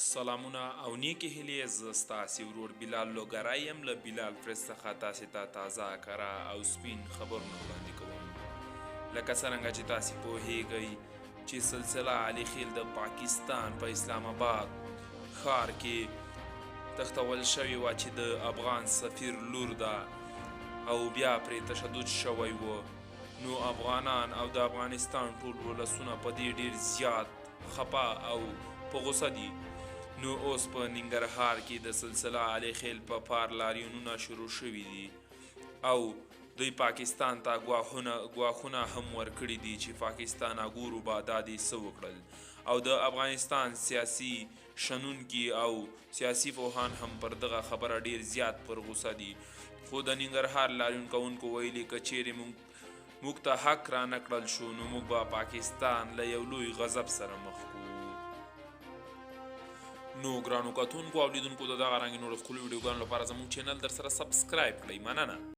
سلامونه او نیکې هیلې زه ستاسې ورور بلال لوګری یم له بلال پریس څخه تاسې ته تازه کره او سپین خبرونه وړاندې کوم. لکه څرنګه چې تاسې پوهیږئ چې سلسله علي خیل د پاکستان په اسلام آباد ښار کې تښتول شوې وه چې د افغان سفیر لور ده او بیا پرې تشدد شوی و. نو افغانان او د افغانستان ټول ولسونه په دې ډیر زیات خفه او په غوسه دي. نو اوس په ننګرهار کې د سلسله علي خیل په پار لاریونونه شروع شوي دي او دوی پاکستان ته ګواښونه هم ورکړي دي چې پاکستان ګورو به دا دې څه وکړل. او د افغانستان سیاسي شنونکي او سیاسي پوهان هم پر دغه خبره ډیر زیات پر غوسه دي. خو د ننګرهار لاریون کوونکو ویلي که چیرې موږ ته حق را نه کړل شو نو موږ به پاکستان له یو لوی غضب سره مخ کړو. نو ګرانو کتونکو او لیدونکو د دغه رنګې نورو ښکلو ویډیوګانو لپاره زموږ چینل در سره سبسکرایب کړئ. مننه.